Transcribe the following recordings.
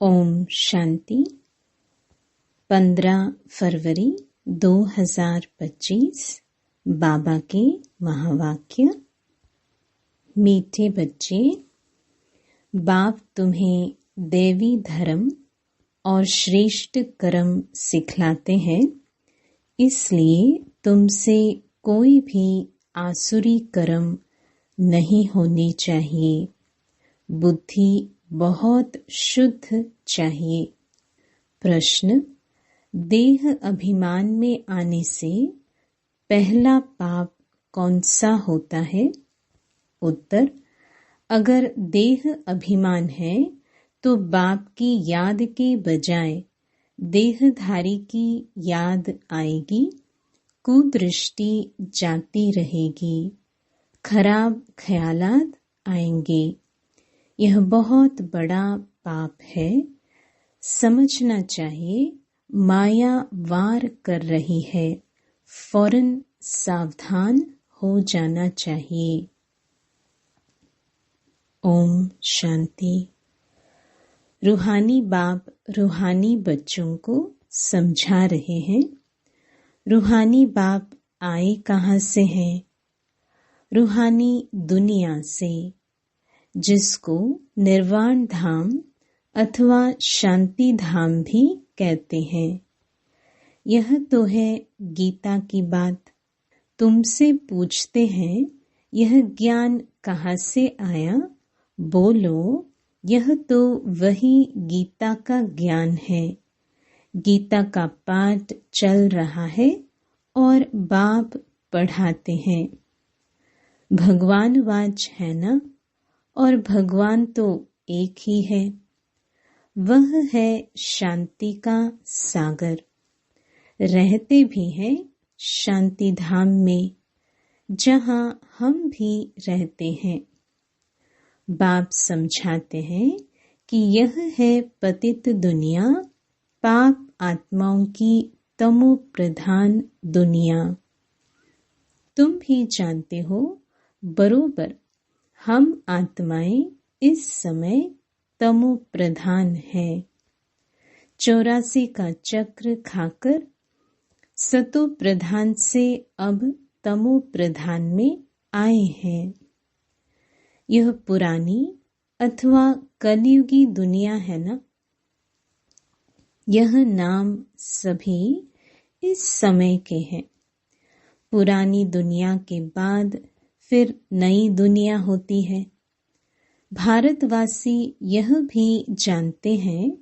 ओम शांति। 15 फरवरी 2025 बाबा के महावाक्य। मीठे बच्चे, बाप तुम्हें देवी धर्म और श्रेष्ठ कर्म सिखलाते हैं, इसलिए तुमसे कोई भी आसुरी कर्म नहीं होनी चाहिए। बुद्धि बहुत शुद्ध चाहिए। प्रश्न: देह अभिमान में आने से पहला पाप कौन सा होता है? उत्तर: अगर देह अभिमान है तो बाप की याद के बजाय देहधारी की याद आएगी, कुदृष्टि जाती रहेगी, खराब ख्यालात आएंगे। यह बहुत बड़ा पाप है। समझना चाहिए माया वार कर रही है, फौरन सावधान हो जाना चाहिए। ओम शांति। रूहानी बाप रूहानी बच्चों को समझा रहे हैं। रूहानी बाप आए कहाँ से हैं? रूहानी दुनिया से, जिसको निर्वाण धाम अथवा शांति धाम भी कहते हैं। यह तो है गीता की बात। तुमसे पूछते हैं यह ज्ञान कहाँ से आया? बोलो, यह तो वही गीता का ज्ञान है। गीता का पाठ चल रहा है और बाप पढ़ाते हैं। भगवान वाच है ना, और भगवान तो एक ही है। वह है शांति का सागर। रहते भी हैं शांति धाम में, जहाँ हम भी रहते हैं। बाप समझाते हैं कि यह है पतित दुनिया, पाप आत्माओं की तमो प्रधान दुनिया। तुम भी जानते हो बरोबर, हम आत्माएं इस समय तमो प्रधान है। 84 का चक्र खाकर सतो प्रधान से अब तमो प्रधान में आए हैं। यह पुरानी अथवा कलयुगी दुनिया है ना। यह नाम सभी इस समय के हैं। पुरानी दुनिया के बाद फिर नई दुनिया होती है। भारतवासी यह भी जानते हैं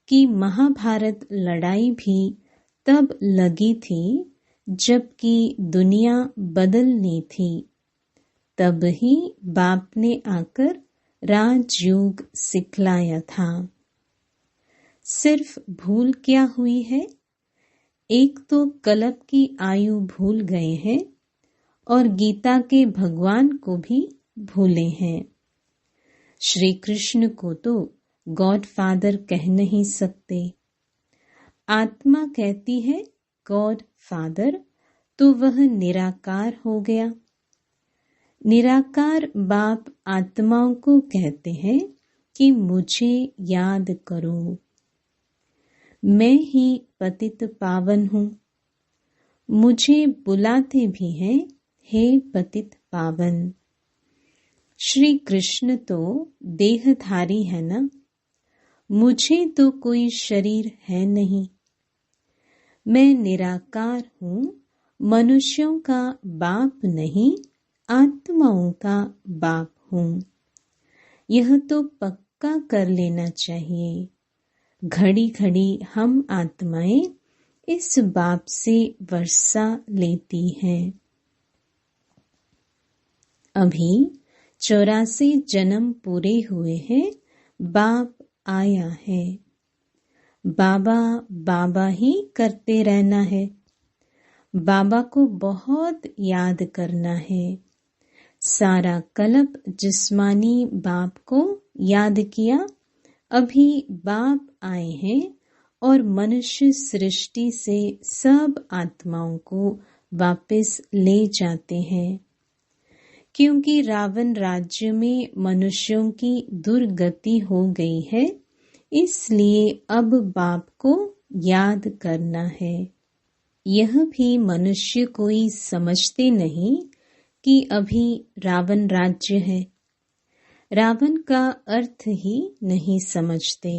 कि महाभारत लड़ाई भी तब लगी थी जबकि दुनिया बदलनी थी। तब ही बाप ने आकर राजयोग सिखलाया था। सिर्फ भूल क्या हुई है? एक तो कल्प की आयु भूल गए हैं और गीता के भगवान को भी भूले हैं। श्री कृष्ण को तो गॉड फादर कह नहीं सकते। आत्मा कहती है गॉड फादर, तो वह निराकार हो गया। निराकार बाप आत्माओं को कहते हैं कि मुझे याद करो। मैं ही पतित पावन हूँ। मुझे बुलाते भी हैं, हे पतित पावन। श्री कृष्ण तो देहधारी है ना। मुझे तो कोई शरीर है नहीं। मैं निराकार हूँ, मनुष्यों का बाप नहीं, आत्माओं का बाप हूँ। यह तो पक्का कर लेना चाहिए। घड़ी घड़ी हम आत्माएं इस बाप से वर्षा लेती हैं। अभी 84 जन्म पूरे हुए हैं। बाप आया है। बाबा बाबा ही करते रहना है। बाबा को बहुत याद करना है। सारा कल्प जिस्मानी बाप को याद किया। अभी बाप आए हैं और मनुष्य सृष्टि से सब आत्माओं को वापस ले जाते हैं। क्योंकि रावण राज्य में मनुष्यों की दुर्गति हो गई है, इसलिए अब बाप को याद करना है। यह भी मनुष्य कोई समझते नहीं कि अभी रावण राज्य है। रावण का अर्थ ही नहीं समझते।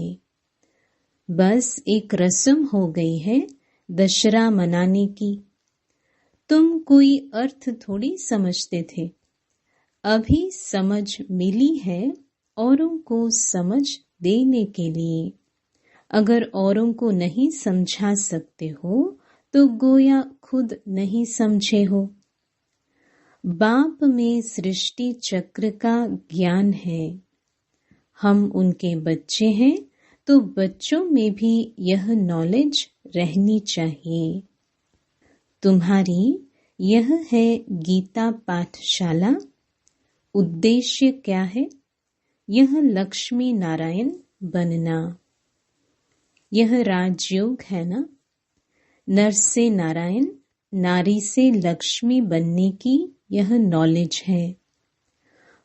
बस एक रस्म हो गई है दशहरा मनाने की। तुम कोई अर्थ थोड़ी समझते थे। अभी समझ मिली है औरों को समझ देने के लिए। अगर औरों को नहीं समझा सकते हो तो गोया खुद नहीं समझे हो। बाप में सृष्टि चक्र का ज्ञान है। हम उनके बच्चे हैं तो बच्चों में भी यह नॉलेज रहनी चाहिए। तुम्हारी यह है गीता पाठशाला। उद्देश्य क्या है? यह लक्ष्मी नारायण बनना। यह राजयोग है ना। नर से नारायण, नारी से लक्ष्मी बनने की यह नॉलेज है।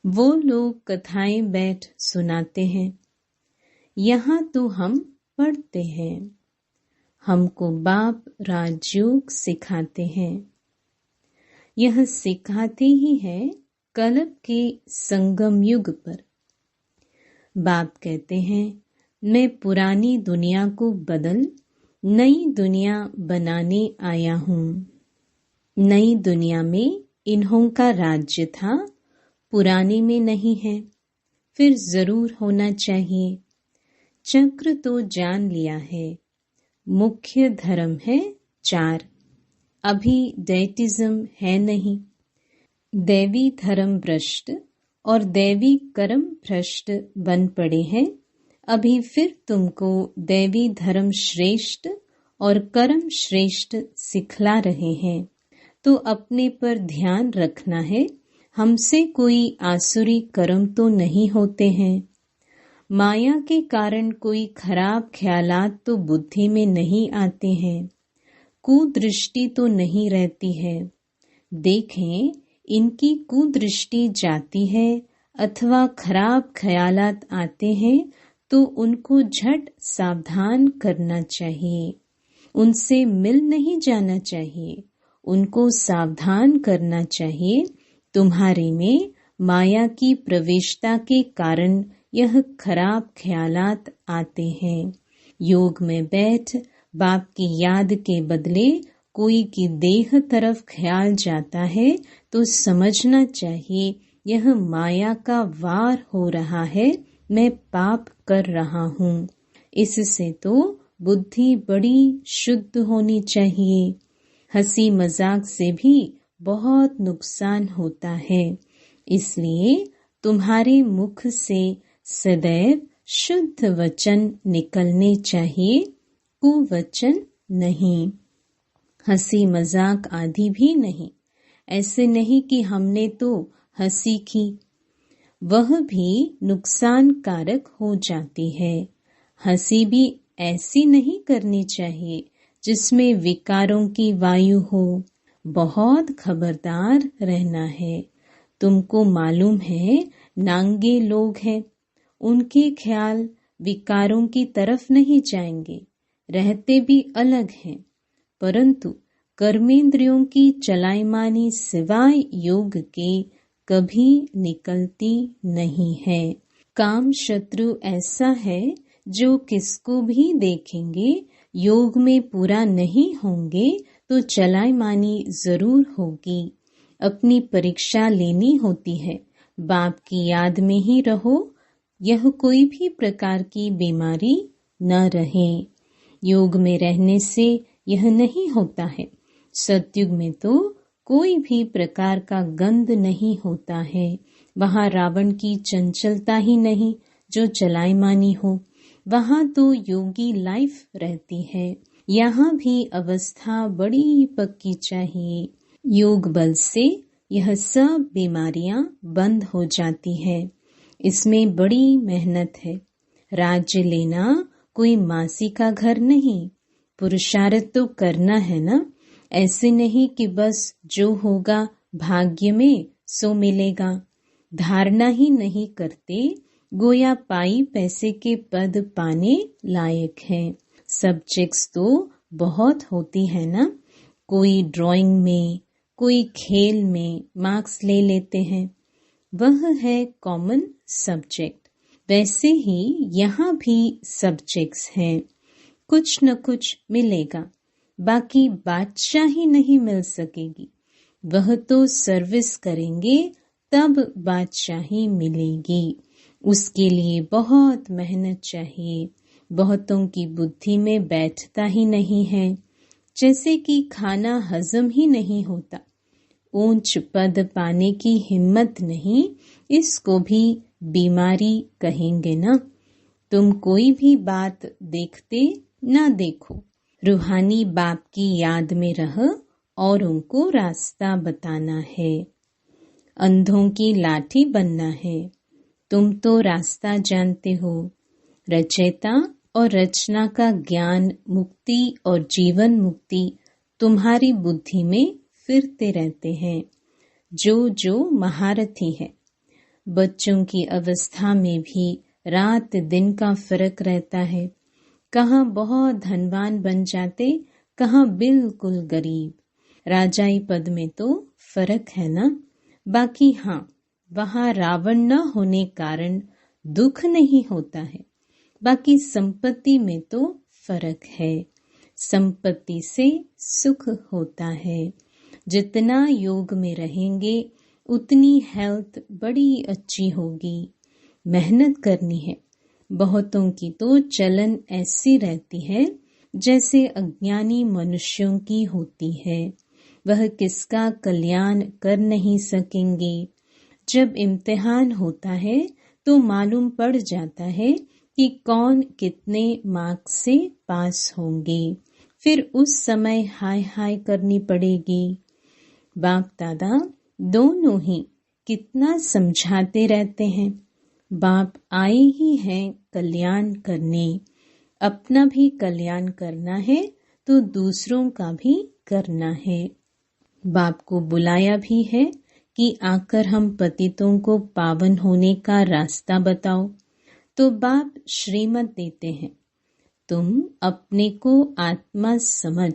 वो लोग कथाएं बैठ सुनाते हैं। यहाँ तो हम पढ़ते हैं। हमको बाप राजयोग सिखाते हैं। यह सिखाते ही है कलप के संगम युग पर। बाप कहते हैं मैं पुरानी दुनिया को बदल नई दुनिया बनाने आया हूँ। नई दुनिया में इन्हों का राज्य था, पुराने में नहीं है। फिर जरूर होना चाहिए। चक्र तो जान लिया है। मुख्य धर्म है 4। अभी दैटिज्म है नहीं। दैवी धर्म भ्रष्ट और दैवी कर्म भ्रष्ट बन पड़े हैं। अभी फिर तुमको दैवी धर्म श्रेष्ठ और कर्म श्रेष्ठ सिखला रहे हैं। तो अपने पर ध्यान रखना है। हमसे कोई आसुरी कर्म तो नहीं होते हैं। माया के कारण कोई खराब ख्यालात तो बुद्धि में नहीं आते हैं। कुदृष्टि तो नहीं रहती है। देखें, इनकी कुदृष्टि जाती है अथवा खराब ख्यालात आते हैं तो उनको झट सावधान करना चाहिए। उनसे मिल नहीं जाना चाहिए। उनको सावधान करना चाहिए। तुम्हारे में माया की प्रवेशता के कारण यह खराब ख्यालात आते हैं। योग में बैठ बाप की याद के बदले कोई की देह तरफ ख्याल जाता है तो समझना चाहिए यह माया का वार हो रहा है। मैं पाप कर रहा हूँ। इससे तो बुद्धि बड़ी शुद्ध होनी चाहिए। हंसी मजाक से भी बहुत नुकसान होता है। इसलिए तुम्हारे मुख से सदैव शुद्ध वचन निकलने चाहिए, कुवचन नहीं। हंसी मजाक आदि भी नहीं। ऐसे नहीं कि हमने तो हंसी की, वह भी नुकसान कारक हो जाती है। हंसी भी ऐसी नहीं करनी चाहिए जिसमें विकारों की वायु हो। बहुत खबरदार रहना है। तुमको मालूम है नांगे लोग हैं, उनके ख्याल विकारों की तरफ नहीं जाएंगे। रहते भी अलग हैं, परंतु कर्मेंद्रियों की चलायमानी सिवाय योग के कभी निकलती नहीं है। काम शत्रु ऐसा है जो किसको भी देखेंगे योग में पूरा नहीं होंगे तो चलायमानी जरूर होगी। अपनी परीक्षा लेनी होती है। बाप की याद में ही रहो। यह कोई भी प्रकार की बीमारी न रहे। योग में रहने से यह नहीं होता है। सतयुग में तो कोई भी प्रकार का गंध नहीं होता है। वहाँ रावण की चंचलता ही नहीं जो चलायमानी हो। वहाँ तो योगी लाइफ रहती है। यहाँ भी अवस्था बड़ी पक्की चाहिए। योग बल से यह सब बीमारियां बंद हो जाती है। इसमें बड़ी मेहनत है। राज्य लेना कोई मासी का घर नहीं। पुरुषार्थ तो करना है ना। ऐसे नहीं कि बस जो होगा भाग्य में सो मिलेगा। धारणा ही नहीं करते गोया पाई पैसे के पद पाने लायक है। सब्जेक्ट्स तो बहुत होती है ना, कोई ड्राइंग में, कोई खेल में मार्क्स ले लेते हैं, वह है कॉमन सब्जेक्ट। वैसे ही यहाँ भी सब्जेक्ट्स हैं, कुछ न कुछ मिलेगा, बाकी बादशाही नहीं मिल सकेगी। वह तो सर्विस करेंगे तब बादशाही मिलेगी। उसके लिए बहुत मेहनत चाहिए, बहुतों की बुद्धि में बैठता ही नहीं है, जैसे कि खाना हजम ही नहीं होता। ऊंच पद पाने की हिम्मत नहीं, इसको भी बीमारी कहेंगे ना। तुम कोई भी बात देखते ना देखो, रूहानी बाप की याद में रह और उनको रास्ता बताना है। अंधों की लाठी बनना है। तुम तो रास्ता जानते हो। रचयिता और रचना का ज्ञान, मुक्ति और जीवन मुक्ति तुम्हारी बुद्धि में फिरते रहते हैं, जो जो महारथी है। बच्चों की अवस्था में भी रात दिन का फर्क रहता है। कहाँ बहुत धनवान बन जाते, कहाँ बिल्कुल गरीब। राजाई पद में तो फर्क है ना। बाकी हाँ, वहाँ रावण न होने कारण दुख नहीं होता है। बाकी संपत्ति में तो फर्क है। संपत्ति से सुख होता है। जितना योग में रहेंगे उतनी हेल्थ बड़ी अच्छी होगी। मेहनत करनी है। बहुतों की तो चलन ऐसी रहती है जैसे अज्ञानी मनुष्यों की होती है। वह किसका कल्याण कर नहीं सकेंगे। जब इम्तिहान होता है तो मालूम पड़ जाता है कि कौन कितने मार्क्स से पास होंगे। फिर उस समय हाय हाय करनी पड़ेगी। बाप दादा दोनों ही कितना समझाते रहते हैं। बाप आए ही हैं कल्याण करने। अपना भी कल्याण करना है तो दूसरों का भी करना है। बाप को बुलाया भी है कि आकर हम पतितों को पावन होने का रास्ता बताओ। तो बाप श्रीमत देते हैं, तुम अपने को आत्मा समझ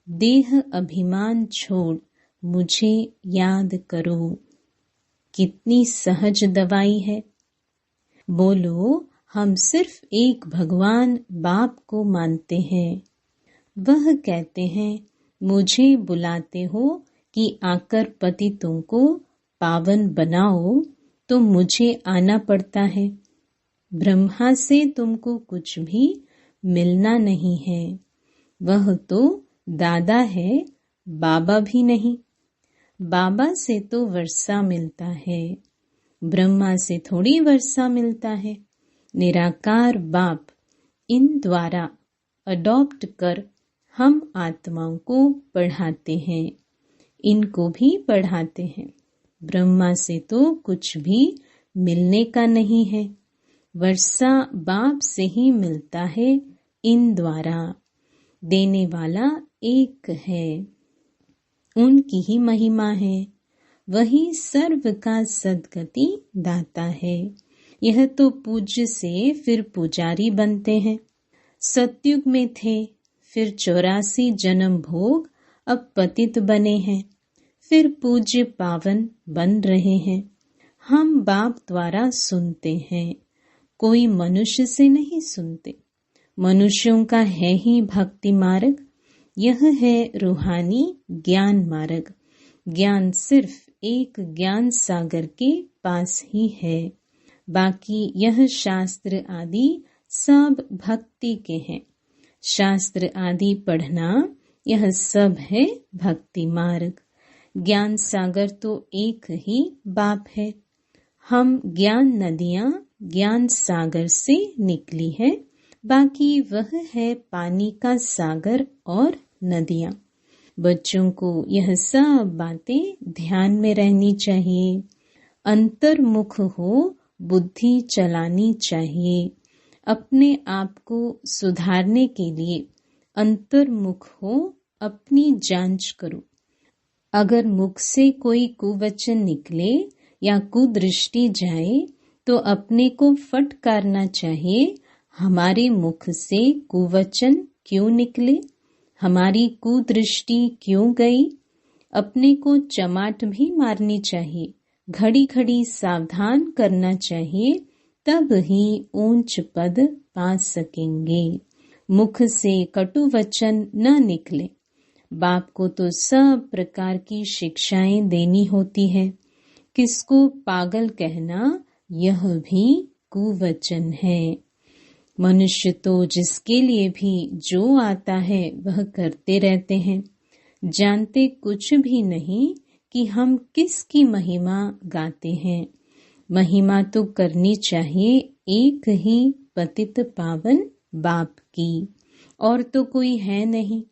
देह अभिमान छोड़ मुझे याद करो। कितनी सहज दवाई है। बोलो, हम सिर्फ एक भगवान बाप को मानते हैं। वह कहते हैं, मुझे बुलाते हो कि आकर पतितों को पावन बनाओ, तो मुझे आना पड़ता है। ब्रह्मा से तुमको कुछ भी मिलना नहीं है। वह तो दादा है, बाबा भी नहीं। बाबा से तो वर्षा मिलता है, ब्रह्मा से थोड़ी वर्षा मिलता है। निराकार बाप इन द्वारा अडॉप्ट कर हम आत्माओं को पढ़ाते हैं, इनको भी पढ़ाते हैं। ब्रह्मा से तो कुछ भी मिलने का नहीं है। वर्षा बाप से ही मिलता है। इन द्वारा देने वाला एक है, उनकी ही महिमा है। वही सर्व का सद्गति दाता है। यह तो पूज्य से फिर पुजारी बनते हैं। सतयुग में थे, फिर 84 जन्म भोग, अब पतित बने हैं, फिर पूज्य पावन बन रहे हैं। हम बाप द्वारा सुनते हैं, कोई मनुष्य से नहीं सुनते। मनुष्यों का है ही भक्ति मार्ग, यह है रूहानी ज्ञान मार्ग। ज्ञान सिर्फ एक ज्ञान सागर के पास ही है। बाकी यह शास्त्र आदि सब भक्ति के हैं। शास्त्र आदि पढ़ना यह सब है भक्ति मार्ग। ज्ञान सागर तो एक ही बाप है। हम ज्ञान नदियां ज्ञान सागर से निकली है। बाकी वह है पानी का सागर और नदियां। बच्चों को यह सब बातें ध्यान में रहनी चाहिए। अंतर्मुख हो बुद्धि चलानी चाहिए। अपने आप को सुधारने के लिए अंतर्मुख हो, अपनी जांच करो। अगर मुख से कोई कुवचन निकले या कुदृष्टि जाए तो अपने को फटकारना चाहिए, हमारे मुख से कुवचन क्यों निकले, हमारी कुदृष्टि क्यों गई। अपने को चमाट भी मारनी चाहिए, घड़ी घड़ी सावधान करना चाहिए, तब ही ऊंच पद पा सकेंगे। मुख से कटु वचन न निकले। बाप को तो सब प्रकार की शिक्षाएं देनी होती है। किसको पागल कहना यह भी कुवचन है। मनुष्य तो जिसके लिए भी जो आता है वह करते रहते हैं, जानते कुछ भी नहीं कि हम किसकी महिमा गाते हैं। महिमा तो करनी चाहिए एक ही पतित पावन बाप की, और तो कोई है नहीं।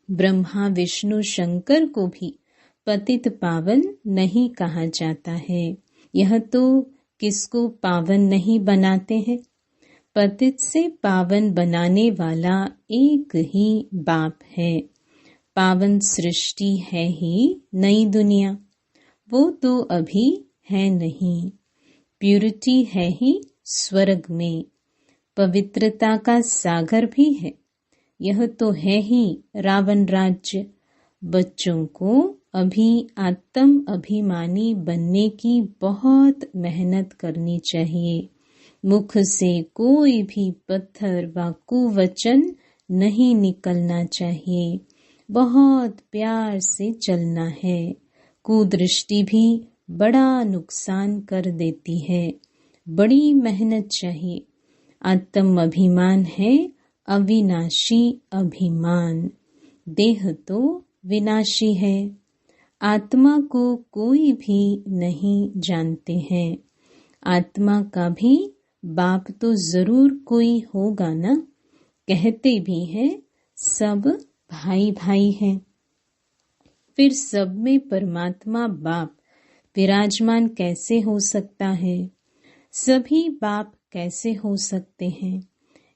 ब्रह्मा विष्णु शंकर को भी पतित पावन नहीं कहा जाता है। यह तो किसको पावन नहीं बनाते हैं। पतित से पावन बनाने वाला एक ही बाप है। पावन सृष्टि है ही नई दुनिया, वो तो अभी है नहीं। प्यूरिटी है ही स्वर्ग में, पवित्रता का सागर भी है। यह तो है ही रावण राज्य। बच्चों को अभी आत्म अभिमानी बनने की बहुत मेहनत करनी चाहिए। मुख से कोई भी पत्थर व कुवचन नहीं निकलना चाहिए। बहुत प्यार से चलना है। कुदृष्टि भी बड़ा नुकसान कर देती है। बड़ी मेहनत चाहिए। आत्म अभिमान है अविनाशी अभिमान। देह तो विनाशी है। आत्मा को कोई भी नहीं जानते हैं। आत्मा का भी बाप तो जरूर कोई होगा ना। कहते भी हैं सब भाई भाई हैं। फिर सब में परमात्मा बाप विराजमान कैसे हो सकता है। सभी बाप कैसे हो सकते हैं,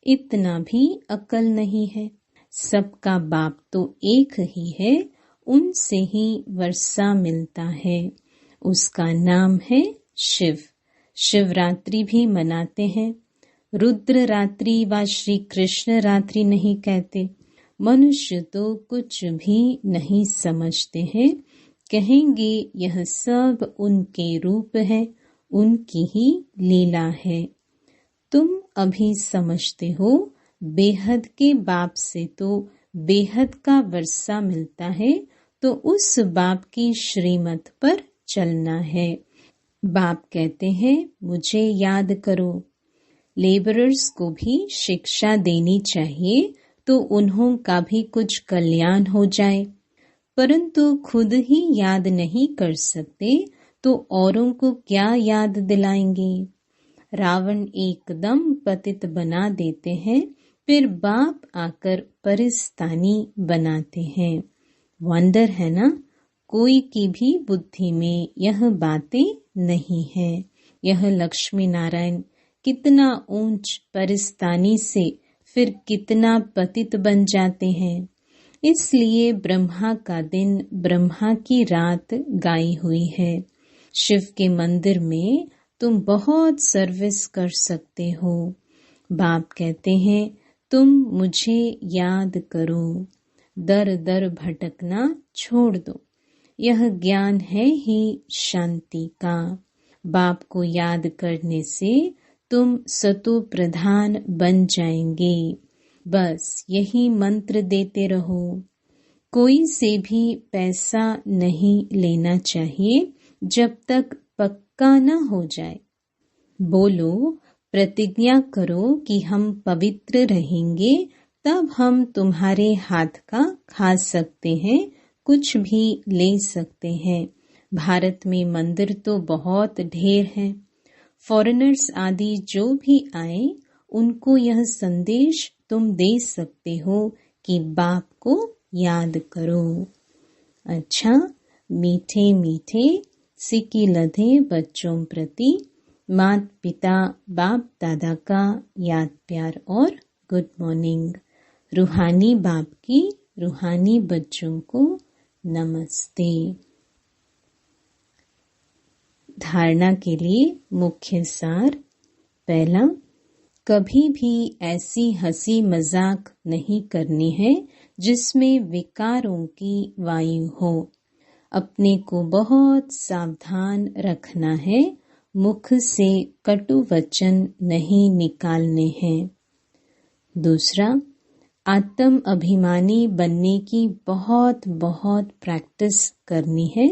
इतना भी अकल नहीं है। सबका बाप तो एक ही है, उनसे ही वर्षा मिलता है। उसका नाम है शिव। शिवरात्रि भी मनाते हैं। रुद्र रात्रि व श्री कृष्ण रात्रि नहीं कहते। मनुष्य तो कुछ भी नहीं समझते हैं। कहेंगे यह सब उनके रूप है, उनकी ही लीला है। तुम अभी समझते हो बेहद के बाप से तो बेहद का वर्षा मिलता है, तो उस बाप की श्रीमत पर चलना है। बाप कहते हैं मुझे याद करो। लेबरर्स को भी शिक्षा देनी चाहिए तो उन्हों का भी कुछ कल्याण हो जाए, परंतु खुद ही याद नहीं कर सकते तो औरों को क्या याद दिलाएंगे। रावण एकदम पतित बना देते हैं, फिर बाप आकर परिस्तानी बनाते हैं। वंडर है ना, कोई की भी बुद्धि में यह बातें नहीं है। यह लक्ष्मी नारायण कितना ऊंच परिस्तानी से फिर कितना पतित बन जाते हैं। इसलिए ब्रह्मा का दिन ब्रह्मा की रात गाई हुई है। शिव के मंदिर में तुम बहुत सर्विस कर सकते हो। बाप कहते हैं तुम मुझे याद करो। दर दर भटकना छोड़ दो। यह ज्ञान है ही शांति का। बाप को याद करने से तुम सतो प्रधान बन जाएंगे। बस यही मंत्र देते रहो। कोई से भी पैसा नहीं लेना चाहिए जब तक पक्का न हो जाए। बोलो, प्रतिज्ञा करो कि हम पवित्र रहेंगे, तब हम तुम्हारे हाथ का खा सकते हैं, कुछ भी ले सकते हैं। भारत में मंदिर तो बहुत ढेर हैं। फॉरेनर्स आदि जो भी आए उनको यह संदेश तुम दे सकते हो कि बाप को याद करो। अच्छा, मीठे मीठे सिक्की लधे बच्चों प्रति माता पिता बाप दादा का याद प्यार और गुड मॉर्निंग। रूहानी बाप की रूहानी बच्चों को नमस्ते। धारणा के लिए मुख्य सार। पहला, कभी भी ऐसी हंसी मजाक नहीं करनी है जिसमें विकारों की वायु हो। अपने को बहुत सावधान रखना है, मुख से कटु वचन नहीं निकालने हैं। दूसरा, आत्म अभिमानी बनने की बहुत बहुत प्रैक्टिस करनी है।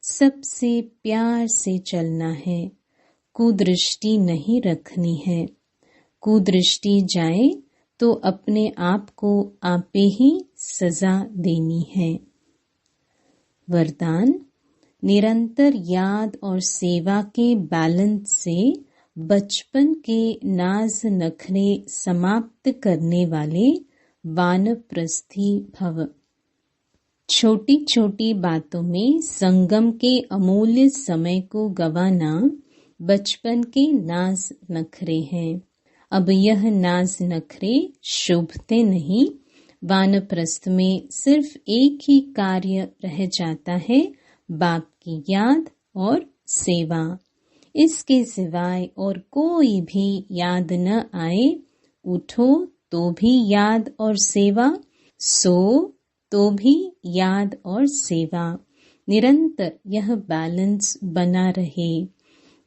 सबसे प्यार से चलना है, कुदृष्टि नहीं रखनी है। कुदृष्टि जाए तो अपने आप को आपे ही सजा देनी है। वरदान, निरंतर याद और सेवा के बैलेंस से बचपन के नाज नखरे समाप्त करने वाले वानप्रस्थी भव। छोटी छोटी बातों में संगम के अमूल्य समय को गंवाना बचपन के नाज नखरे हैं। अब यह नाज नखरे शोभते नहीं। वानप्रस्थ में सिर्फ एक ही कार्य रह जाता है, बाप की याद और सेवा। इसके सिवाय और कोई भी याद न आए। उठो तो भी याद और सेवा, सो तो भी याद और सेवा। निरंतर यह बैलेंस बना रहे।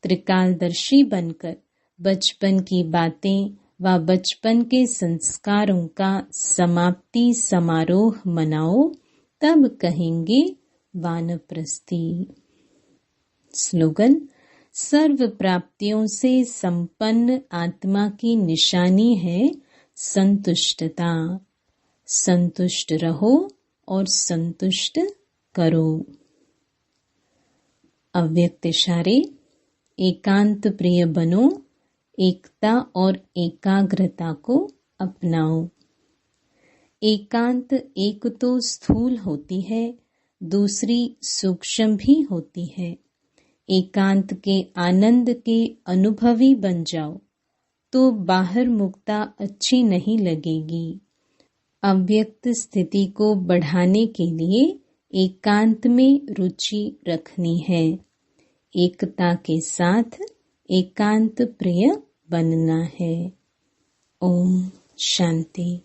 त्रिकालदर्शी बनकर बचपन की बातें व बचपन के संस्कारों का समाप्ति समारोह मनाओ, तब कहेंगे वानप्रस्थी। स्लोगन, सर्व प्राप्तियों से संपन्न आत्मा की निशानी है संतुष्टता। संतुष्ट रहो और संतुष्ट करो। अव्यक्त इशारे, एकांत प्रिय बनो, एकता और एकाग्रता को अपनाओ। एकांत एक तो स्थूल होती है, दूसरी सूक्ष्म भी होती है। एकांत के आनंद के अनुभवी बन जाओ तो बाहर मुक्ता अच्छी नहीं लगेगी। अव्यक्त स्थिति को बढ़ाने के लिए एकांत में रुचि रखनी है। एकता के साथ एकांत प्रिय बनना है। ओम शांति।